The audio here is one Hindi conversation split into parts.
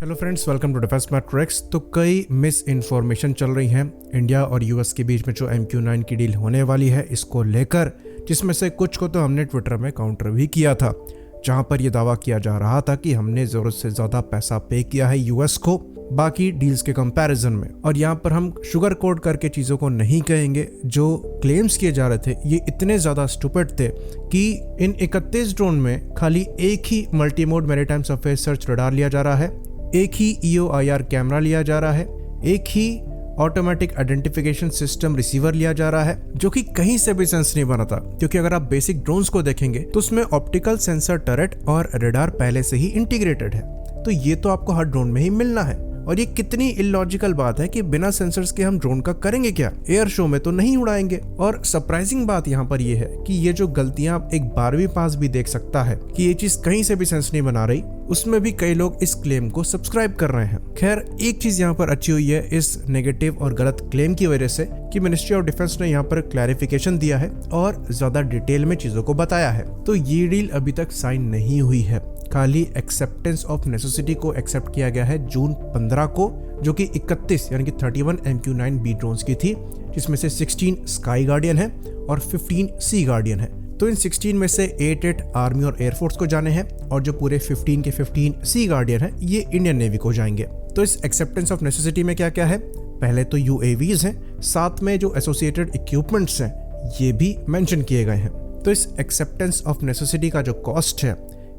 Hello friends, welcome to defence matrix. तो कई मिस इन्फॉर्मेशन चल रही हैं इंडिया और यूएस के बीच में जो MQ-9 की डील होने वाली है इसको लेकर, जिसमें से कुछ को तो हमने ट्विटर में काउंटर भी किया था, जहां पर यह दावा किया जा रहा था कि हमने ज़रूरत से ज़्यादा पैसा पे किया है यूएस को बाकी डील्स के कंपैरिजन में। और यहाँ पर हम शुगर कोड करके चीज़ों को नहीं कहेंगे। जो क्लेम्स किए जा रहे थे ये इतने ज़्यादा स्टूपिड थे कि इन 31 ड्रोन में खाली एक ही multimode maritime surface search radar लिया जा रहा है, एक ही EOIR कैमरा लिया जा रहा है, एक ही ऑटोमेटिक आइडेंटिफिकेशन सिस्टम रिसीवर लिया जा रहा है, जो कि कहीं से भी सेंस नहीं बना था। क्योंकि अगर आप बेसिक ड्रोन्स को देखेंगे तो उसमें ऑप्टिकल सेंसर टरेट और रडार पहले से ही इंटीग्रेटेड है। तो ये तो आपको हर ड्रोन में ही मिलना है। और ये कितनी इलॉजिकल बात है कि बिना सेंसर्स के हम ड्रोन का करेंगे क्या, एयर शो में तो नहीं उड़ाएंगे। और सरप्राइजिंग बात यहाँ पर ये है कि ये जो गलतियां एक 12वीं पास भी देख सकता है कि ये चीज कहीं से भी सेंस नहीं बना रही, उसमें भी कई लोग इस क्लेम को सब्सक्राइब कर रहे हैं। खैर, एक चीज यहाँ पर अच्छी हुई है इस नेगेटिव और गलत क्लेम की वजह से कि मिनिस्ट्री ऑफ डिफेंस ने यहाँ पर क्लैरिफिकेशन दिया है और ज्यादा डिटेल में चीजों को बताया है। तो ये डील अभी तक साइन नहीं हुई है, खाली एक्सेप्टेंस ऑफ नेसेसिटी को एक्सेप्ट किया गया है जून 15 को, जो कि 31 यानी कि 31 MQ-9B ड्रोन्स की थी, जिसमें से 16 स्काई गार्डियन है और 15 सी गार्डियन है। तो इन 16 में से 8 आर्मी और एयरफोर्स को जाने हैं और जो पूरे 15 के 15 सी गार्डियन है ये इंडियन नेवी को जाएंगे। तो इस एक्सेप्टेंस ऑफ नेसेसिटी में क्या क्या है? पहले तो UAVs हैं, साथ में जो एसोसिएटेड इक्विपमेंट्स हैं ये भी मेंशन किए गए हैं। तो इस एक्सेप्टेंस ऑफ नेसेसिटी का जो कॉस्ट है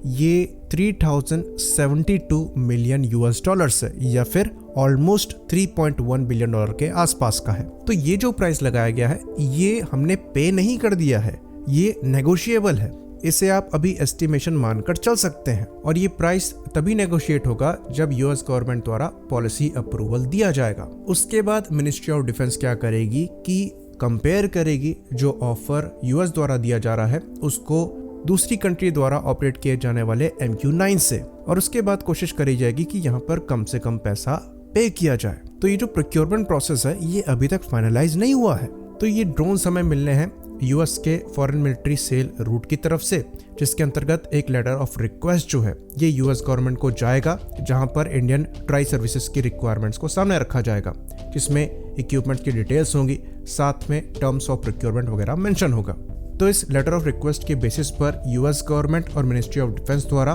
ये $3072 मिलियन है, या फिर ऑलमोस्ट $3.1 बिलियन के आसपास का है। तो ये जो प्राइस लगाया गया है ये हमने पे नहीं कर दिया है, ये नेगोशिएबल है। इसे आप अभी एस्टिमेशन मानकर चल सकते हैं और ये प्राइस तभी नेगोशिएट होगा जब यूएस गवर्नमेंट द्वारा पॉलिसी अप्रूवल दिया जाएगा। उसके बाद मिनिस्ट्री ऑफ डिफेंस क्या करेगी कि कंपेयर करेगी जो ऑफर यूएस द्वारा दिया जा रहा है उसको दूसरी कंट्री द्वारा ऑपरेट किए जाने वाले MQ-9 से, और उसके बाद कोशिश करी जाएगी कि यहाँ पर कम से कम पैसा पे किया जाए। तो ये जो प्रोक्योरमेंट प्रोसेस है ये अभी तक फाइनलाइज नहीं हुआ है। तो ये ड्रोन हमें मिलने हैं यूएस के फॉरेन मिलिट्री सेल रूट की तरफ से, जिसके अंतर्गत एक लेटर ऑफ रिक्वेस्ट जो है ये यूएस गवर्नमेंट को जाएगा, जहां पर इंडियन ट्राई सर्विसेज की रिक्वायरमेंट्स को सामने रखा जाएगा, जिसमें इक्विपमेंट की डिटेल्स होंगी, साथ में टर्म्स ऑफ प्रोक्योरमेंट वगैरह मेंशन होगा। तो इस लेटर ऑफ रिक्वेस्ट के बेसिस पर यूएस गवर्नमेंट और मिनिस्ट्री ऑफ डिफेंस द्वारा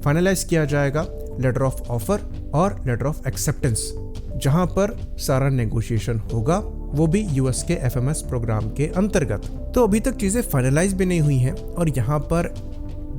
फाइनलाइज किया जाएगा लेटर ऑफ ऑफर और लेटर ऑफ एक्सेप्टेंस, जहां पर सारा नेगोशिएशन होगा, वो भी यूएस के FMS प्रोग्राम के अंतर्गत। तो अभी तक चीजें फाइनलाइज भी नहीं हुई हैं और यहाँ पर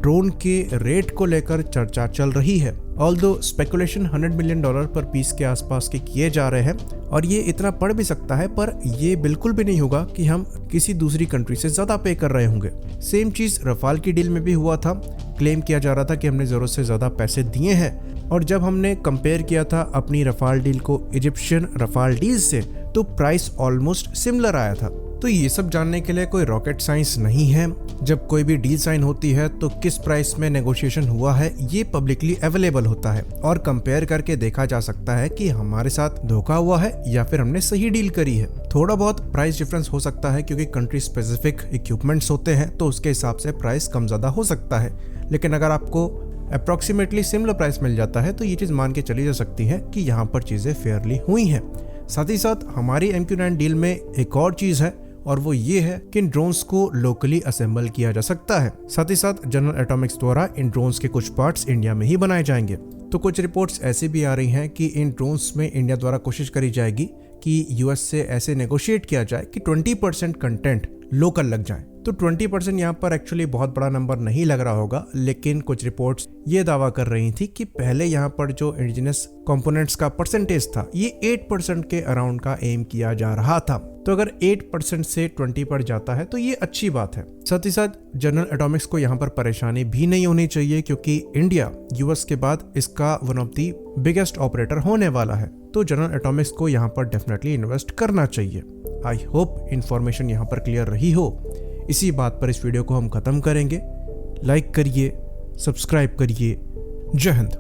ड्रोन के रेट को लेकर चर्चा चल रही है। ऑल्दो स्पेकुलेशन $100 मिलियन पर पीस के आसपास के किए जा रहे हैं और ये इतना पड़ भी सकता है, पर ये बिल्कुल भी नहीं होगा कि हम किसी दूसरी कंट्री से ज्यादा पे कर रहे होंगे। सेम चीज रफाल की डील में भी हुआ था। क्लेम किया जा रहा था कि हमने जरूरत से ज्यादा पैसे दिए हैं, और जब हमने कंपेयर किया था अपनी रफाल डील को इजिप्शियन रफाल डील से तो प्राइस ऑलमोस्ट सिमिलर आया था। तो ये सब जानने के लिए कोई रॉकेट साइंस नहीं है। जब कोई भी डील साइन होती है तो किस प्राइस में नेगोशिएशन हुआ है ये पब्लिकली अवेलेबल होता है और कंपेयर करके देखा जा सकता है कि हमारे साथ धोखा हुआ है या फिर हमने सही डील करी है। थोड़ा बहुत प्राइस डिफरेंस हो सकता है क्योंकि कंट्री स्पेसिफिक इक्विपमेंट्स होते हैं, तो उसके हिसाब से प्राइस कम ज्यादा हो सकता है। लेकिन अगर आपको अप्रोक्सीमेटली सिमिलर प्राइस मिल जाता है तो ये चीज मान के चली जा सकती है कि यहाँ पर चीजें फेयरली हुई हैं। साथ ही साथ हमारी MQ-9 डील में एक और चीज है और वो ये है कि इन ड्रोन्स को लोकली असेंबल किया जा सकता है। साथ ही साथ जनरल एटॉमिक्स द्वारा इन ड्रोन्स के कुछ पार्ट्स इंडिया में ही बनाए जाएंगे। तो कुछ रिपोर्ट्स ऐसी भी आ रही हैं कि इन ड्रोन्स में इंडिया द्वारा कोशिश करी जाएगी कि यूएस से ऐसे नेगोशिएट किया जाए कि 20% कंटेंट लोकल लग जाए। तो 20% यहाँ पर एक्चुअली बहुत बड़ा नंबर नहीं लग रहा होगा, लेकिन कुछ रिपोर्ट्स ये दावा कर रही थी कि पहले यहाँ पर जो इंडिजिनस कंपोनेंट्स का परसेंटेज था ये 8% के अराउंड का एम किया जा रहा था। तो अगर 8% से 20 पर जाता है तो ये अच्छी बात है। साथ ही साथ जनरल एटॉमिक्स को यहाँ पर परेशानी भी नहीं होनी चाहिए, क्योंकि इंडिया यूएस के बाद इसका one of the biggest operator होने वाला है। तो जनरल एटॉमिक्स को यहाँ पर डेफिनेटली इन्वेस्ट करना चाहिए। आई होप इन्फॉर्मेशन यहाँ पर क्लियर रही हो। इसी बात पर इस वीडियो को हम खत्म करेंगे। लाइक करिए, सब्सक्राइब करिए। जय हिंद।